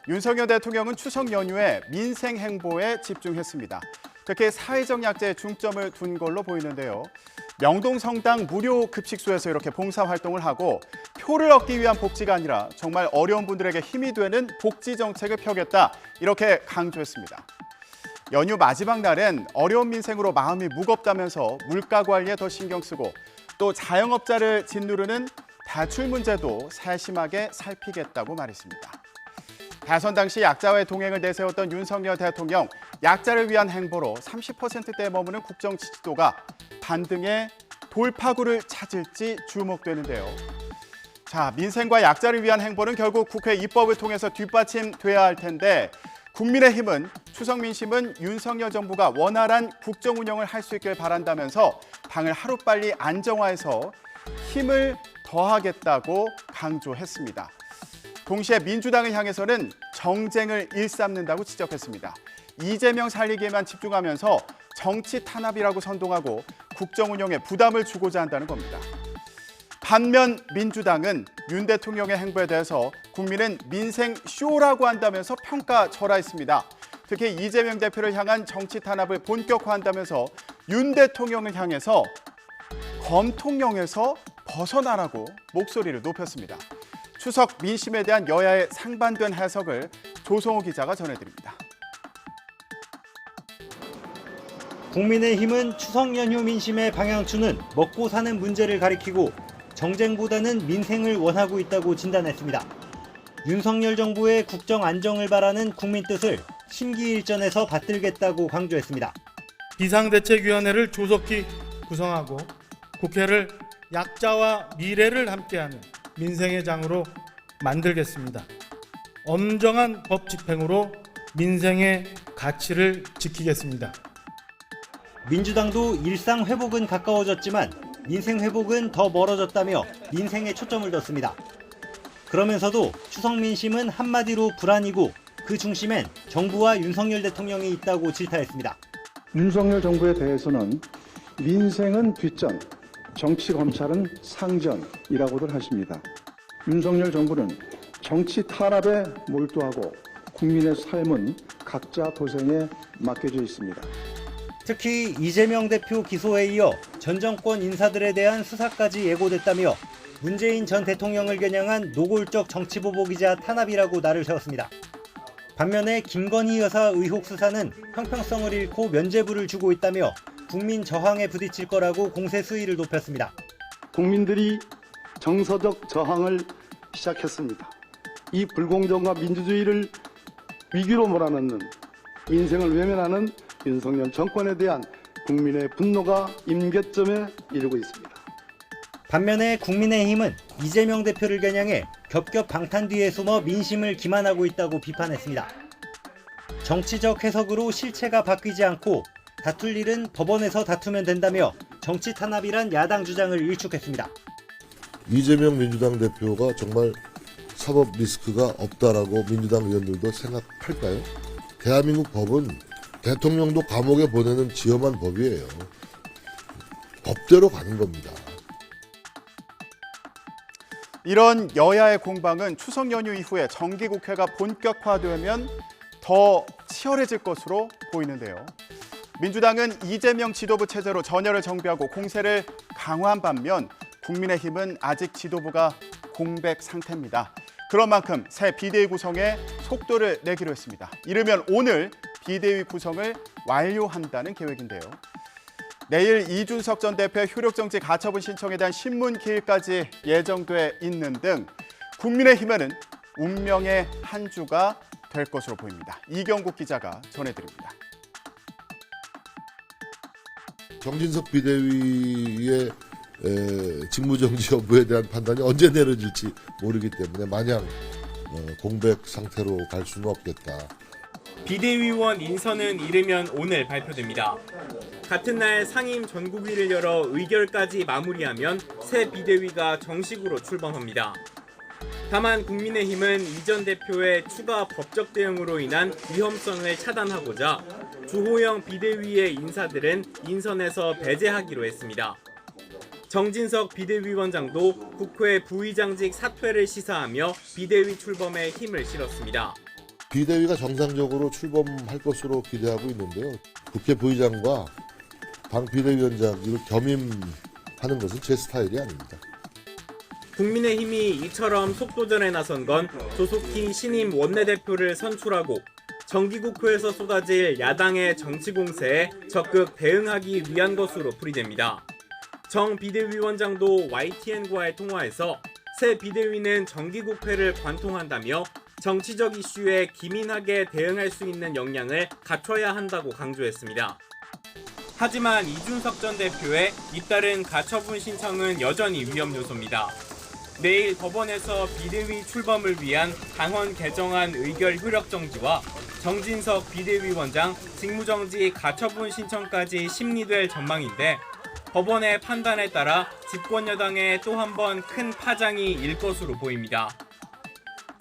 윤석열 대통령은 추석 연휴에 민생 행보에 집중했습니다. 특히 사회적 약자에 중점을 둔 걸로 보이는데요. 명동 성당 무료 급식소에서 이렇게 봉사활동을 하고 표를 얻기 위한 복지가 아니라 정말 어려운 분들에게 힘이 되는 복지 정책을 펴겠다, 이렇게 강조했습니다. 연휴 마지막 날엔 어려운 민생으로 마음이 무겁다면서 물가 관리에 더 신경 쓰고 또 자영업자를 짓누르는 대출 문제도 세심하게 살피겠다고 말했습니다. 대선 당시 약자와의 동행을 내세웠던 윤석열 대통령, 약자를 위한 행보로 30%대에 머무는 국정 지지도가 반등의 돌파구를 찾을지 주목되는데요. 자, 민생과 약자를 위한 행보는 결국 국회 입법을 통해서 뒷받침돼야 할 텐데 국민의힘은 추석 민심은 윤석열 정부가 원활한 국정 운영을 할 수 있길 바란다면서 당을 하루빨리 안정화해서 힘을 더하겠다고 강조했습니다. 동시에 민주당을 향해서는 정쟁을 일삼는다고 지적했습니다. 이재명 살리기에만 집중하면서 정치 탄압이라고 선동하고 국정 운영에 부담을 주고자 한다는 겁니다. 반면 민주당은 윤 대통령의 행보에 대해서 국민은 민생 쇼라고 한다면서 평가절하했습니다. 특히 이재명 대표를 향한 정치 탄압을 본격화한다면서 윤 대통령을 향해서 검통령에서 벗어나라고 목소리를 높였습니다. 추석 민심에 대한 여야의 상반된 해석을 조성호 기자가 전해드립니다. 국민의힘은 추석 연휴 민심의 방향추는 먹고 사는 문제를 가리키고 정쟁보다는 민생을 원하고 있다고 진단했습니다. 윤석열 정부의 국정 안정을 바라는 국민 뜻을 심기일전에서 받들겠다고 강조했습니다. 비상대책위원회를 조속히 구성하고 국회를 약자와 미래를 함께하는 민생의 장으로 만들겠습니다. 엄정한 법 집행으로 민생의 가치를 지키겠습니다. 민주당도 일상 회복은 가까워졌지만 민생 회복은 더 멀어졌다며 민생에 초점을 뒀습니다. 그러면서도 추석 민심은 한마디로 불안이고 그 중심엔 정부와 윤석열 대통령이 있다고 질타했습니다. 윤석열 정부에 대해서는 민생은 뒷전, 정치 검찰은 상전이라고들 하십니다. 윤석열 정부는 정치 탄압에 몰두하고 국민의 삶은 각자 도생에 맡겨져 있습니다. 특히 이재명 대표 기소에 이어 전 정권 인사들에 대한 수사까지 예고됐다며 문재인 전 대통령을 겨냥한 노골적 정치보복이자 탄압이라고 날을 세웠습니다. 반면에 김건희 여사 의혹 수사는 형평성을 잃고 면죄부를 주고 있다며 국민 저항에 부딪힐 거라고 공세 수위를 높였습니다. 국민들이 정서적 저항을 시작했습니다. 이 불공정과 민주주의를 위기로 몰아넣는 민생을 외면하는 윤석열 정권에 대한 국민의 분노가 임계점에 이르고 있습니다. 반면에 국민의힘은 이재명 대표를 겨냥해 겹겹 방탄 뒤에 숨어 민심을 기만하고 있다고 비판했습니다. 정치적 해석으로 실체가 바뀌지 않고 다툴 일은 법원에서 다투면 된다며 정치 탄압이란 야당 주장을 일축했습니다. 이재명 민주당 대표가 정말 사법 리스크가 없다라고 민주당 의원들도 생각할까요? 대한민국 법은 대통령도 감옥에 보내는 지엄한 법이에요. 법대로 가는 겁니다. 이런 여야의 공방은 추석 연휴 이후에 정기국회가 본격화되면 더 치열해질 것으로 보이는데요. 민주당은 이재명 지도부 체제로 전열을 정비하고 공세를 강화한 반면 국민의힘은 아직 지도부가 공백 상태입니다. 그런 만큼 새 비대위 구성에 속도를 내기로 했습니다. 이르면 오늘 비대위 구성을 완료한다는 계획인데요. 내일 이준석 전 대표의 효력정지 가처분 신청에 대한 신문 기일까지 예정돼 있는 등 국민의힘에는 운명의 한 주가 될 것으로 보입니다. 이경국 기자가 전해드립니다. 정진석 비대위의 직무정지 여부에 대한 판단이 언제 내려질지 모르기 때문에 마냥 공백 상태로 갈 수는 없겠다. 비대위원 인선은 이르면 오늘 발표됩니다. 같은 날 상임 전국위를 열어 의결까지 마무리하면 새 비대위가 정식으로 출범합니다. 다만 국민의힘은 이 전 대표의 추가 법적 대응으로 인한 위험성을 차단하고자 주호영 비대위의 인사들은 인선에서 배제하기로 했습니다. 정진석 비대위원장도 국회 부의장직 사퇴를 시사하며 비대위 출범에 힘을 실었습니다. 비대위가 정상적으로 출범할 것으로 기대하고 있는데요. 국회 부의장과 당 비대위원장 이걸 겸임하는 것은 제 스타일이 아닙니다. 국민의힘이 이처럼 속도전에 나선 건 조속히 신임 원내대표를 선출하고 정기국회에서 쏟아질 야당의 정치 공세에 적극 대응하기 위한 것으로 풀이됩니다. 정 비대위원장도 YTN과의 통화에서 새 비대위는 정기국회를 관통한다며 정치적 이슈에 기민하게 대응할 수 있는 역량을 갖춰야 한다고 강조했습니다. 하지만 이준석 전 대표의 잇따른 가처분 신청은 여전히 위험 요소입니다. 내일 법원에서 비대위 출범을 위한 당헌 개정안 의결 효력 정지와 정진석 비대위원장 직무정지 가처분 신청까지 심리될 전망인데 법원의 판단에 따라 집권여당에 또 한 번 큰 파장이 일 것으로 보입니다.